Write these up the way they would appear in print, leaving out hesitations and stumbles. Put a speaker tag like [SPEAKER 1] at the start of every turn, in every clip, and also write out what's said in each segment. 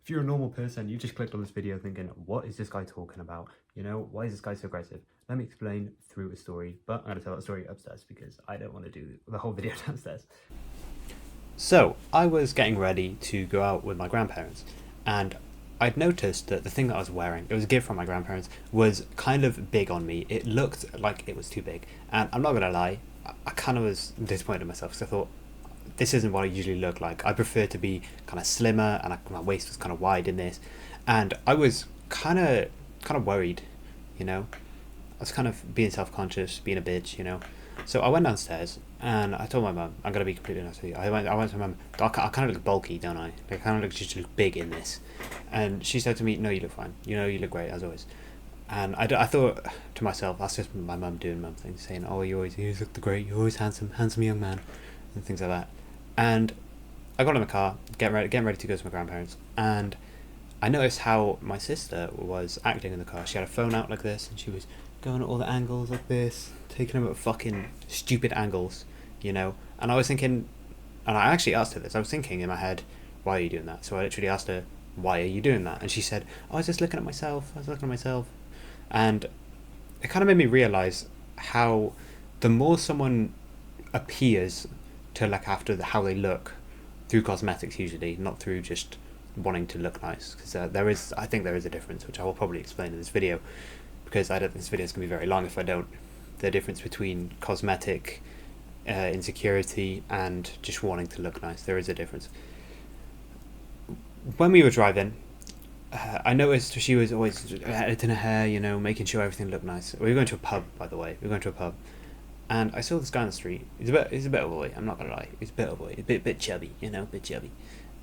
[SPEAKER 1] If you're a normal person, you just clicked on this video thinking, what is this guy talking about? You know, why is this guy so aggressive? Let me explain through a story, but I'm going to tell that story upstairs because I don't want to do the whole video downstairs. So, I was getting ready to go out with my grandparents, and I'd noticed that the thing that I was wearing, it was a gift from my grandparents, was kind of big on me. It looked like it was too big, and I'm not going to lie, I kind of was disappointed in myself because I thought, this isn't what I usually look like. I prefer to be kind of slimmer, and my waist was kind of wide in this, and I was kind of worried, you know. I was kind of being self-conscious, being a bitch, you know. So I went downstairs and I told my mum, I'm gonna be completely honest with you. I went to my mum. I kind of look bulky, don't I? I kind of just look big in this, and she said to me, "No, you look fine. You know, you look great as always." And I thought to myself, that's just my mum doing mum things, saying, "Oh, you always look great. You're always handsome young man," and things like that. And I got in the car, getting ready to go to my grandparents, and I noticed how my sister was acting in the car. She had her phone out like this, and she was going at all the angles like this, taking them at fucking stupid angles, you know. And I was thinking, and I actually asked her this. I was thinking in my head, why are you doing that? So I literally asked her, why are you doing that? And she said, oh, I was just looking at myself. I was looking at myself, and it kind of made me realize how the more someone appears to look after how they look through cosmetics, usually not through just wanting to look nice, because I think there is a difference, which I will probably explain in this video, because I don't think this video is going to be very long if I don't. The difference between cosmetic insecurity and just wanting to look nice, there is a difference. When we were driving, I noticed she was always editing her hair, you know, making sure everything looked nice. We were going to a pub, by the way. We were going to a pub, and I saw this guy on the street. He's a bit of a boy. I'm not gonna lie. He's a bit of a boy. A bit chubby, you know, a bit chubby.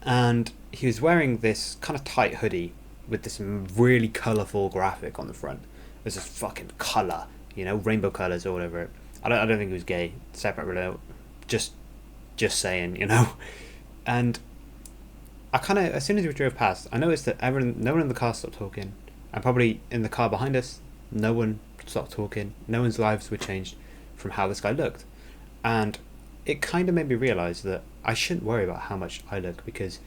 [SPEAKER 1] And he was wearing this kind of tight hoodie with this really colourful graphic on the front. There's this fucking colour, you know, rainbow colours all over it. I don't think he was gay. Separate reload. Just saying, you know. And I kind of, as soon as we drove past, I noticed that no one in the car stopped talking, and probably in the car behind us, no one stopped talking. No one's lives were changed from how this guy looked, and it kind of made me realise that I shouldn't worry about how much I look, because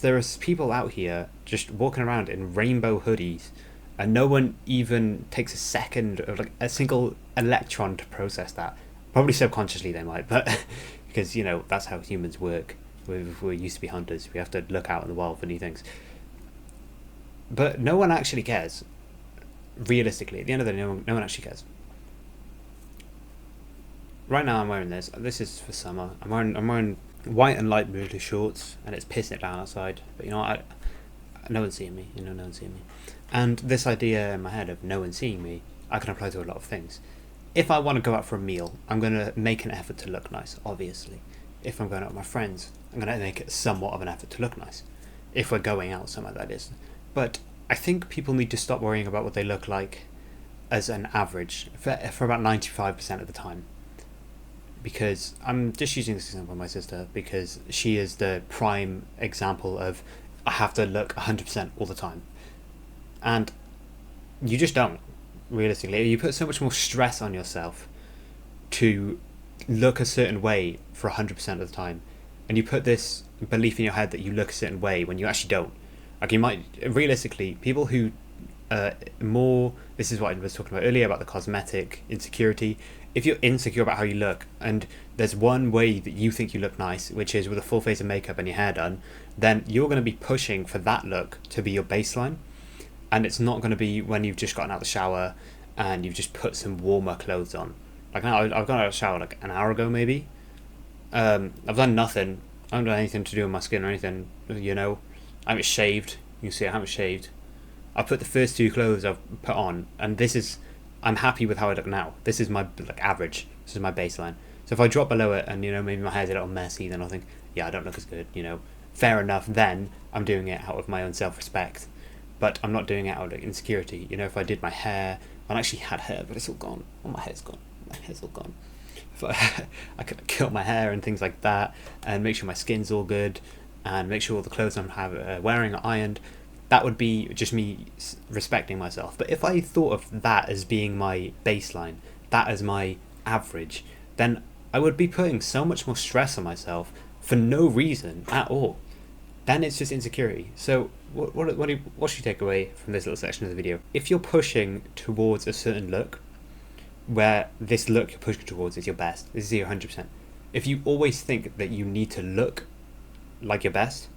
[SPEAKER 1] there are people out here just walking around in rainbow hoodies, and no one even takes a second or like a single electron to process that. Probably subconsciously they might, but because, you know, that's how humans work. We used to be hunters. We have to look out in the wild for new things. But no one actually cares. Realistically, at the end of the day, no one actually cares. Right now I'm wearing this. This is for summer. I'm wearing white and light blue shorts, and it's pissing it down outside. But you know, no one's seeing me. You know, no one's seeing me. And this idea in my head of no one seeing me, I can apply to a lot of things. If I want to go out for a meal, I'm going to make an effort to look nice, obviously. If I'm going out with my friends, I'm going to make it somewhat of an effort to look nice. If we're going out somewhere, that is. But I think people need to stop worrying about what they look like as an average for about 95% of the time. Because I'm just using this example of my sister because she is the prime example of I have to look 100% all the time. And you just don't, realistically. You put so much more stress on yourself to look a certain way for 100% of the time. And you put this belief in your head that you look a certain way when you actually don't. Like, you might, realistically, people who this is what I was talking about earlier about the cosmetic insecurity. If you're insecure about how you look, and there's one way that you think you look nice, which is with a full face of makeup and your hair done, then you're going to be pushing for that look to be your baseline. And it's not going to be when you've just gotten out of the shower and you've just put some warmer clothes on. Like now, I've got out of the shower like an hour ago maybe. I've done nothing. I haven't done anything to do with my skin or anything, you know. I haven't shaved. You can see I haven't shaved. I put the first two clothes I've put on, and I'm happy with how I look now. This is my average. This is my baseline. So if I drop below it and, you know, maybe my hair's a little messy, then I'll think, yeah, I don't look as good, you know. Fair enough, then I'm doing it out of my own self-respect. But I'm not doing it out of insecurity. You know, if I did my hair, I actually had hair, but it's all gone. Oh, my hair's gone. My hair's all gone. If I could cut my hair and things like that, and make sure my skin's all good, and make sure all the clothes I'm wearing are ironed, that would be just me respecting myself. But if I thought of that as being my baseline, that as my average, then I would be putting so much more stress on myself for no reason at all. then it's just insecurity. So what should you take away from this little section of the video? If you're pushing towards a certain look, where this look you're pushing towards is your best, this is your 100%. If you always think that you need to look like your best,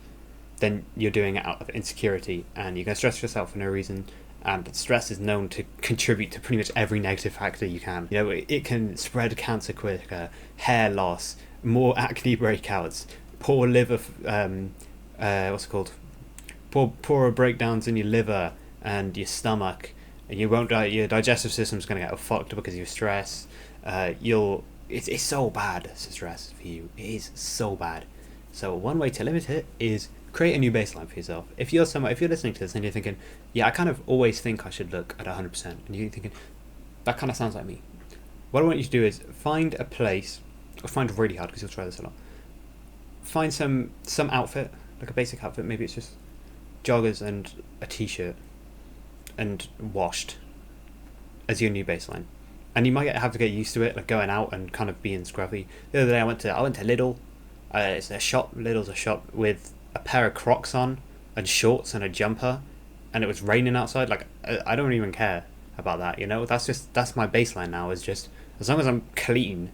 [SPEAKER 1] then you're doing it out of insecurity, and you're going to stress yourself for no reason. And stress is known to contribute to pretty much every negative factor you can. You know, it can spread cancer quicker, hair loss, more acne breakouts, poor liver, what's it called? Poorer breakdowns in your liver and your stomach, and you won't your digestive system's going to get fucked because of your stress. It's so bad, stress for you. It is so bad. So one way to limit it is create a new baseline for yourself. If you're listening to this and you're thinking, yeah, I kind of always think I should look at 100%, and you're thinking, that kind of sounds like me. What I want you to do is find a place, or find really hard because you'll try this a lot. Find some outfit, like a basic outfit. Maybe it's just joggers and a t-shirt, and washed as your new baseline. And you might have to get used to it, like going out and kind of being scruffy. The other day I went to Lidl. It's a shop. Lidl's a shop with a pair of Crocs on and shorts and a jumper, and it was raining outside. Like, I don't even care about that, you know. That's my baseline now, is just as long as I'm clean,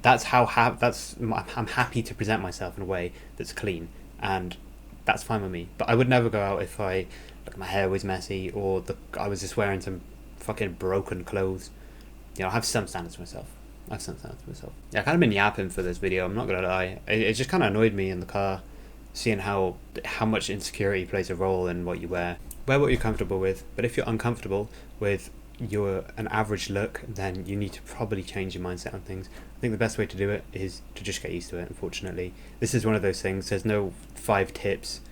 [SPEAKER 1] I'm happy to present myself in a way that's clean, and that's fine with me. But I would never go out if my hair was messy, or I was just wearing some fucking broken clothes. You know, I have some standards for myself. Yeah, I've kind of been yapping for this video, I'm not gonna lie. It just kind of annoyed me in the car, seeing how much insecurity plays a role in what you wear. Wear what you're comfortable with, but if you're uncomfortable with an average look, then you need to probably change your mindset on things. I think the best way to do it is to just get used to it, unfortunately. This is one of those things, there's no 5 tips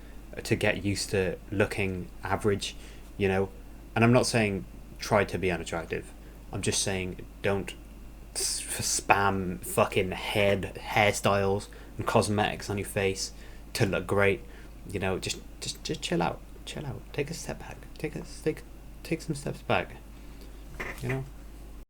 [SPEAKER 1] to get used to looking average, you know. And I'm not saying try to be unattractive. I'm just saying don't spam fucking hairstyles and cosmetics on your face to look great. You know, just chill out. Take a step back. Take some steps back. You know.